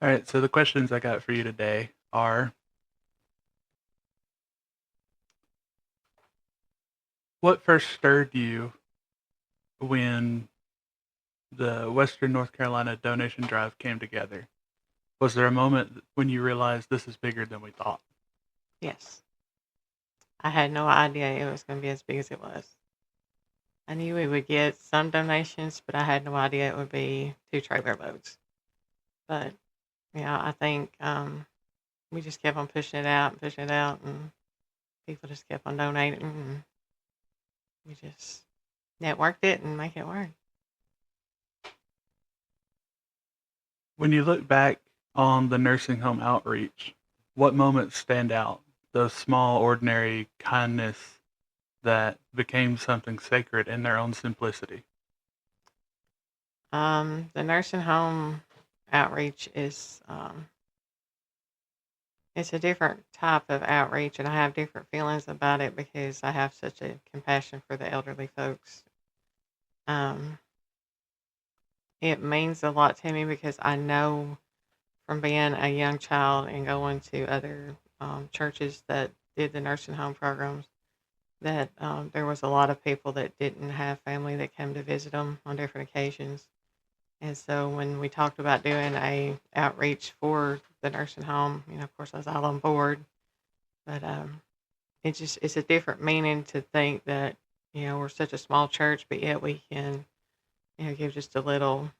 All right, so the questions I got for you today are: what first stirred you when the Western North Carolina donation drive came together? Was there a moment when you realized this is bigger than we thought? Yes. I had no idea it was going to be as big as it was. I knew we would get some donations, but I had no idea it would be 2 trailer loads. But, yeah, I think we just kept on pushing it out, and people just kept on donating, and we just networked it and make it work. When you look back on the nursing home outreach, what moments stand out? Those small, ordinary kindness that became something sacred in their own simplicity. The nursing home outreach is it's a different type of outreach, and I have different feelings about it because I have such a compassion for the elderly folks. Um, it means a lot to me because I know from being a young child and going to other churches that did the nursing home programs that there was a lot of people that didn't have family that came to visit them on different occasions. And so when we talked about doing a outreach for the nursing home, of course, I was all on board. But it's a different meaning to think that we're such a small church, but yet we can give just a little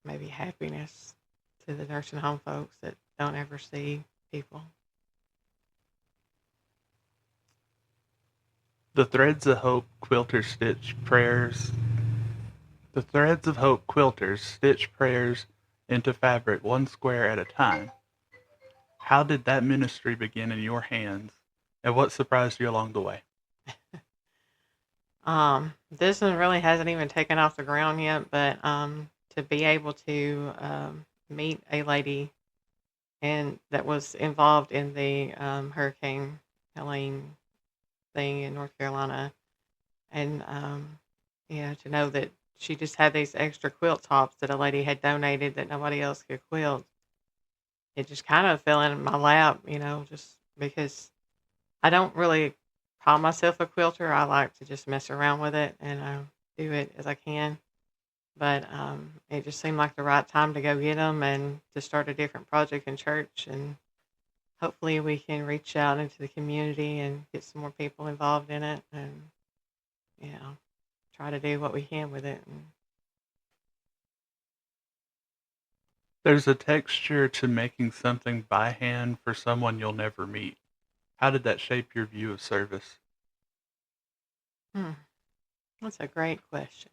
maybe happiness to the nursing home folks that don't ever see people. The threads of hope quilters stitch prayers. The threads of hope quilters stitch prayers into fabric one square at a time. How did that ministry begin in your hands, and what surprised you along the way? This one really hasn't even taken off the ground yet, but to be able to meet a lady and that was involved in the Hurricane Helene thing in North Carolina, and to know that she just had these extra quilt tops that a lady had donated that nobody else could quilt. It just kind of fell in my lap, just because I don't really call myself a quilter. I like to just mess around with it and do it as I can. But it just seemed like the right time to go get them and to start a different project in church. And hopefully we can reach out into the community and get some more people involved in it and, you know, try to do what we can with it. And There's a texture to making something by hand for someone you'll never meet. How did that shape your view of service? hmm, that's a great question.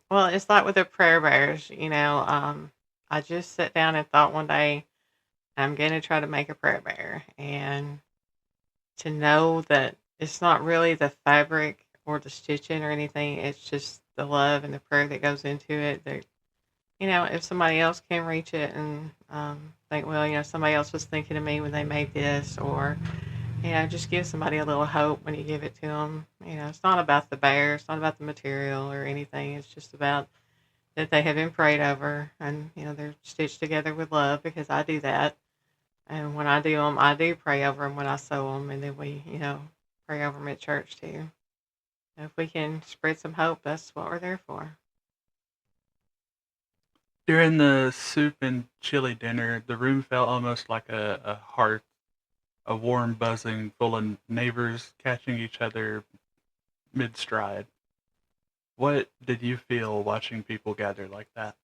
Well, it's like with the prayer bears, I just sat down and thought one day I'm going to try to make a prayer bear, and to know that it's not really the fabric or the stitching or anything, it's just the love and the prayer that goes into it. That if somebody else can reach it and think, well, somebody else was thinking of me when they made this, or just give somebody a little hope when you give it to them. It's not about the bear, it's not about the material or anything. It's just about that they have been prayed over, and they're stitched together with love because I do that. And when I do them, I do pray over them when I sew them, and then we, pray over them at church too. If we can spread some hope, that's what we're there for. During the soup and chili dinner, the room felt almost like a hearth, a warm buzzing full of neighbors catching each other mid stride. What did you feel watching people gather like that?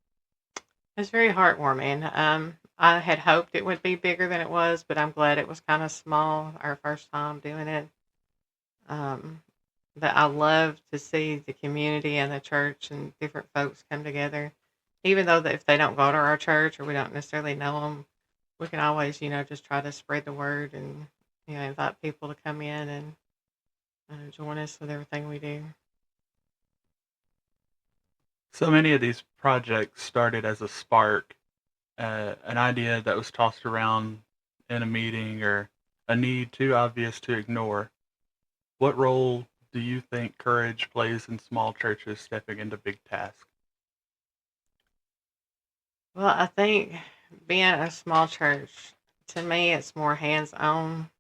It's very heartwarming. I had hoped it would be bigger than it was, but I'm glad it was kind of small our first time doing it. Um, but I love to see the community and the church and different folks come together. Even though that if they don't go to our church or we don't necessarily know them, we can always, just try to spread the word and, invite people to come in and join us with everything we do. So many of these projects started as a spark, an idea that was tossed around in a meeting or a need too obvious to ignore. What role do you think courage plays in small churches stepping into big tasks? Well, I think being a small church, to me, it's more hands on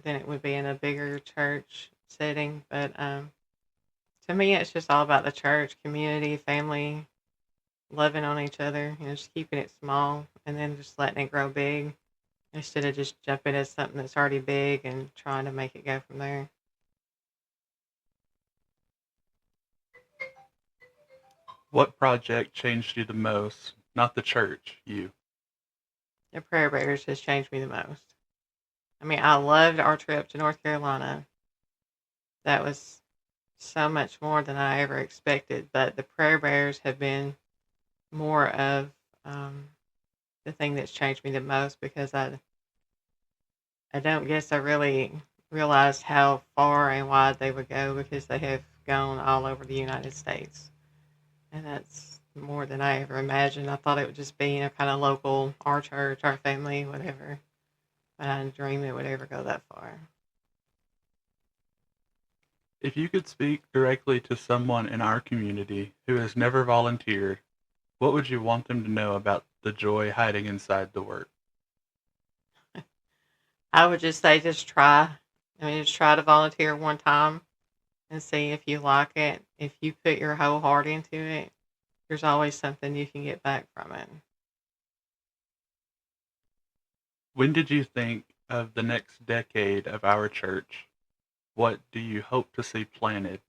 than it would be in a bigger church setting. But to me, it's just all about the church, community, family, loving on each other, just keeping it small and then just letting it grow big instead of just jumping at something that's already big and trying to make it go from there. What project changed you the most? Not the church, you. The Prayer Bears has changed me the most. I mean, I loved our trip to North Carolina. That was so much more than I ever expected. But the Prayer Bears have been more of um, the thing that's changed me the most because I don't guess I really realized how far and wide they would go because they have gone all over the United States. And that's more than I ever imagined. I thought it would just be, kind of local, our church, our family, whatever. But I didn't dream it would ever go that far. If you could speak directly to someone in our community who has never volunteered, what would you want them to know about the joy hiding inside the work? I would just say just try. I mean, just try to volunteer one time and see if you like it. If you put your whole heart into it, there's always something you can get back from it. When did you think of the next decade of our church? What do you hope to see planted?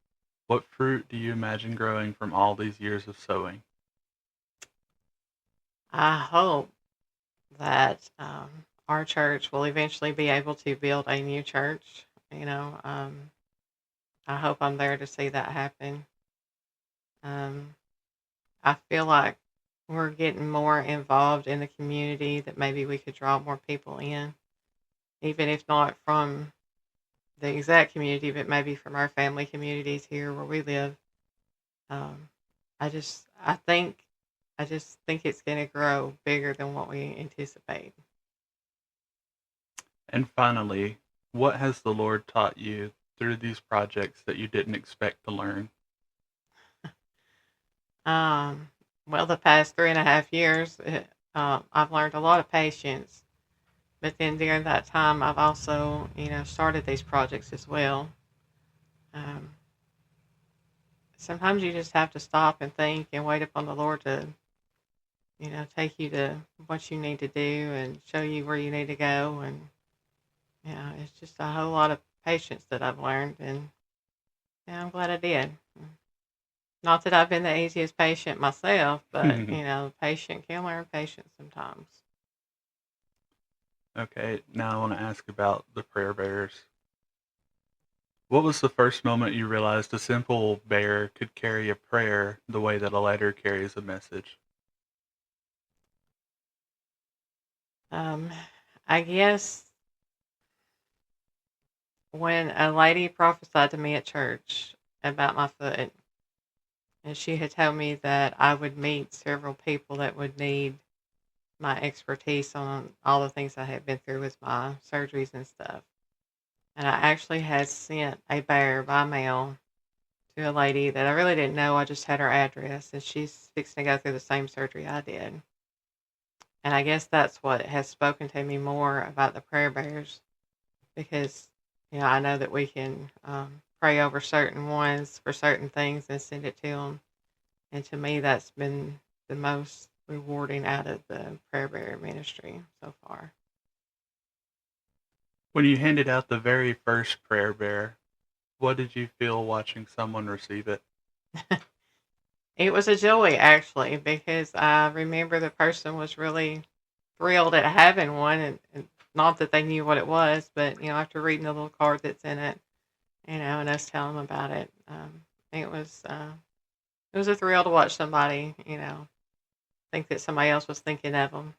What fruit do you imagine growing from all these years of sowing? I hope that our church will eventually be able to build a new church. I hope I'm there to see that happen. Um, I feel like we're getting more involved in the community that maybe we could draw more people in, even if not from the exact community, but maybe from our family communities here where we live. Um, I just, I just think it's going to grow bigger than what we anticipate. And finally, what has the Lord taught you through these projects that you didn't expect to learn? Um, well, the past 3.5 years, I've learned a lot of patience. But then during that time, I've also, started these projects as well. Um, Sometimes you just have to stop and think and wait upon the Lord to, take you to what you need to do and show you where you need to go. And, it's just a whole lot of patience that I've learned. And I'm glad I did. Not that I've been the easiest patient myself, but, patient can learn patience sometimes. Okay, now I want to ask about the prayer bears. What was the first moment you realized a simple bear could carry a prayer the way that a letter carries a message? Um, I guess when a lady prophesied to me at church about my foot, and she had told me that I would meet several people that would need my expertise on all the things I had been through with my surgeries and stuff. And I actually had sent a bear by mail to a lady that I really didn't know. I just had her address, and she's fixing to go through the same surgery I did. And I guess that's what has spoken to me more about the prayer bears because, I know that we can pray over certain ones for certain things and send it to them. And to me, that's been the most rewarding out of the prayer bear ministry so far. When you handed out the very first prayer bear, what did you feel watching someone receive it? It was a joy, actually, because I remember the person was really thrilled at having one, and not that they knew what it was, but after reading the little card that's in it, and us telling them about it, it was a thrill to watch somebody, think that somebody else was thinking of them.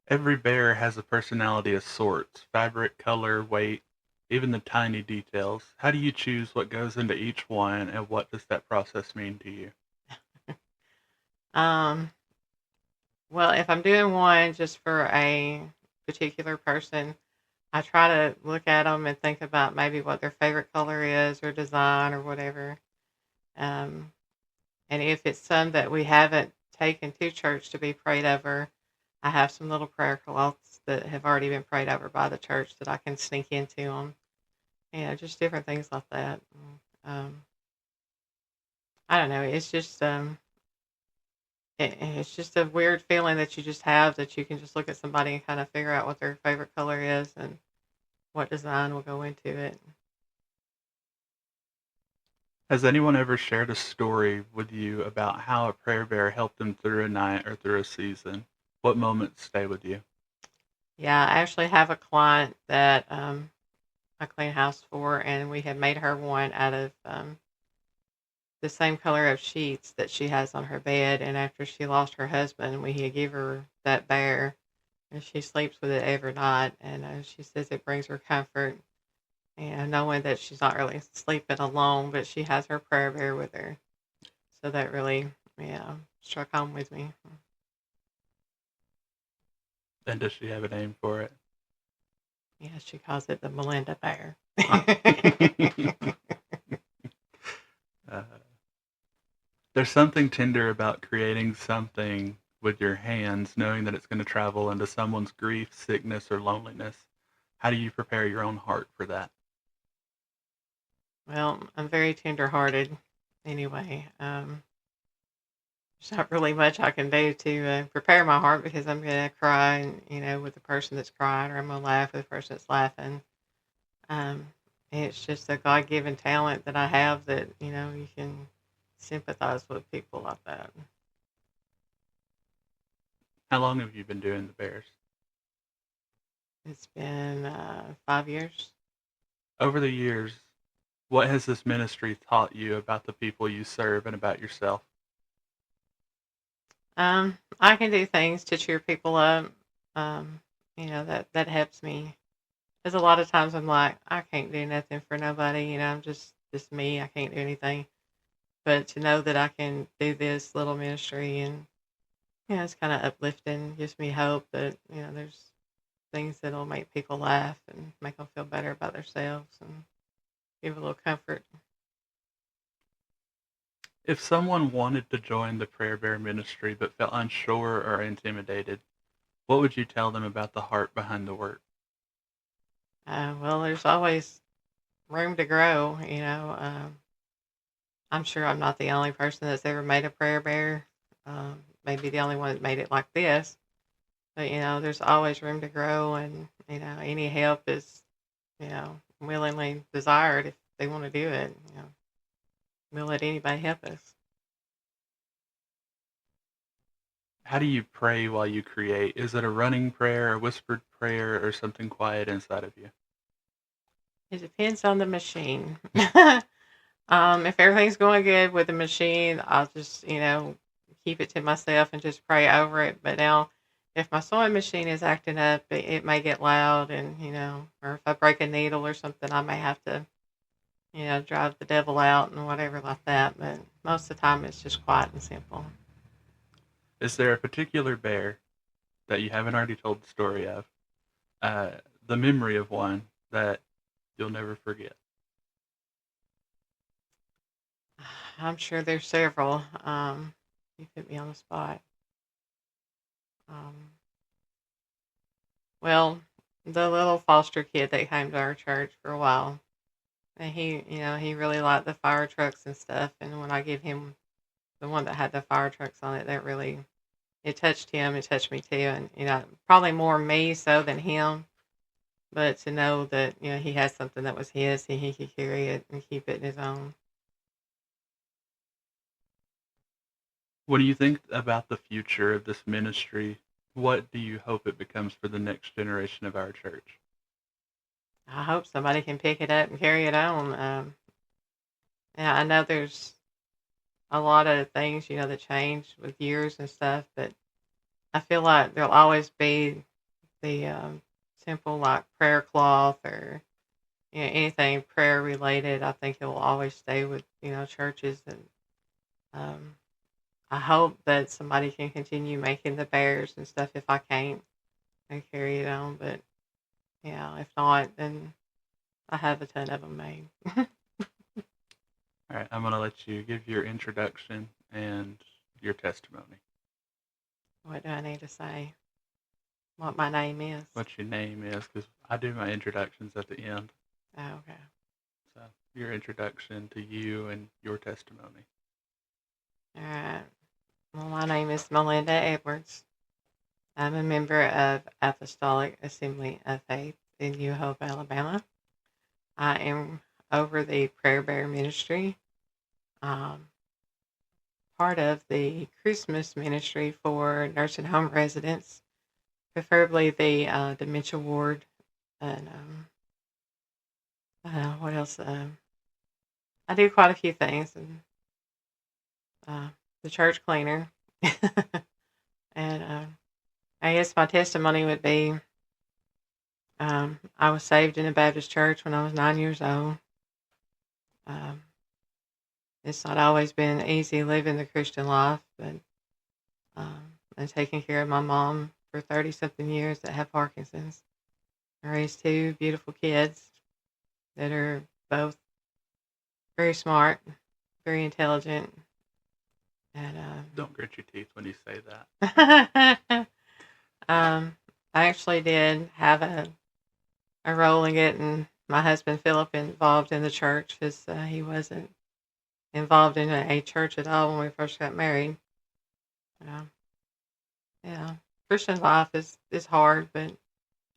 Every bear has a personality of sorts: fabric, color, weight, even the tiny details. How do you choose what goes into each one, and what does that process mean to you? Um, well, if I'm doing one just for a particular person, I try to look at them and think about maybe what their favorite color is or design or whatever. Um, And if it's some that we haven't taken to church to be prayed over, I have some little prayer cloths that have already been prayed over by the church that I can sneak into them. Just different things like that. Um, I don't know. It's just a weird feeling that you just have that you can just look at somebody and kind of figure out what their favorite color is and what design will go into it. Has anyone ever shared a story with you about how a prayer bear helped them through a night or through a season? What moments stay with you? Yeah, I actually have a client that I clean house for, and we have made her one out of the same color of sheets that she has on her bed. And after she lost her husband, we had give her that bear, and she sleeps with it every night. And she says it brings her comfort, knowing that she's not really sleeping alone, but she has her prayer bear with her. So that really, yeah, struck home with me. And does she have a name for it? Yeah, she calls it the Melinda bear. uh, there's something tender about creating something with your hands, knowing that it's going to travel into someone's grief, sickness, or loneliness. How do you prepare your own heart for that? Well, I'm very tender-hearted anyway. There's not really much I can do to prepare my heart because I'm going to cry, and, with the person that's crying, or I'm going to laugh with the person that's laughing. Um, and it's just a God-given talent that I have that, you can sympathize with people like that. How long have you been doing the bears? It's been 5 years. Over the years, what has this ministry taught you about the people you serve and about yourself? I can do things to cheer people up. That helps me. There's a lot of times I'm like, I can't do nothing for nobody. I'm just me. I can't do anything. But to know that I can do this little ministry, and it's kind of uplifting, gives me hope that there's things that'll make people laugh and make them feel better about themselves and give a little comfort. If someone wanted to join the Prayer Bear ministry but felt unsure or intimidated, what would you tell them about the heart behind the work? Well, there's always room to grow. I'm sure I'm not the only person that's ever made a prayer bear. Maybe the only one that made it like this. But there's always room to grow, and any help is willingly desired if they want to do it. We'll let anybody help us. How do you pray while you create? Is it a running prayer, a whispered prayer, or something quiet inside of you? It depends on the machine. If everything's going good with the machine, I'll just keep it to myself and just pray over it. But now, if my sewing machine is acting up, it may get loud, and or if I break a needle or something, I may have to drive the devil out and whatever like that. But most of the time, it's just quiet and simple. Is there a particular bear that you haven't already told the story of, uh, the memory of one that you'll never forget? I'm sure there's several. You put me on the spot. Um, well, the little foster kid that came to our church for a while, and he really liked the fire trucks and stuff. And when I gave him the one that had the fire trucks on it, that really it touched him. It touched me too, and probably more me so than him. But to know that he had something that was his, he could carry it and keep it in his own. When you think about the future of this ministry, what do you hope it becomes for the next generation of our church? I hope somebody can pick it up and carry it on. Yeah, I know there's a lot of things that change with years and stuff, but I feel like there'll always be the simple like prayer cloth or anything prayer related. I think it will always stay with churches, and um, I hope that somebody can continue making the bears and stuff if I can't and carry it on. But yeah, if not, then I have a ton of them made. All right, I'm going to let you give your introduction and your testimony. What do I need to say? What my name is? What your name is, because I do my introductions at the end. Oh, okay. So your introduction to you and your testimony. All right. Well, my name is Melindia Edwards. I'm a member of Apostolic Assembly of Faith in New Hope, Alabama. I am over the Prayer Bear Ministry, part of the Christmas ministry for nursing home residents, preferably the dementia ward. And what else? I do quite a few things. And the church cleaner. And I guess my testimony would be I was saved in a Baptist church when I was 9 years old. It's not always been easy living the Christian life, but and taking care of my mom for 30-something years that have Parkinson's. I raised two beautiful kids that are both very smart, very intelligent, and Don't grit your teeth when you say that. I actually did have a role in getting my husband Philip involved in the church, because he wasn't involved in a church at all when we first got married. Yeah, Christian life is hard, but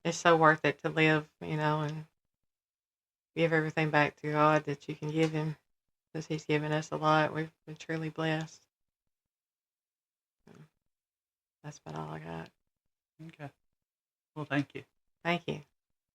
it's so worth it to live, and give everything back to God that you can give Him, because He's given us a lot. We've been truly blessed. That's about all I got. Okay. Well, thank you. Thank you.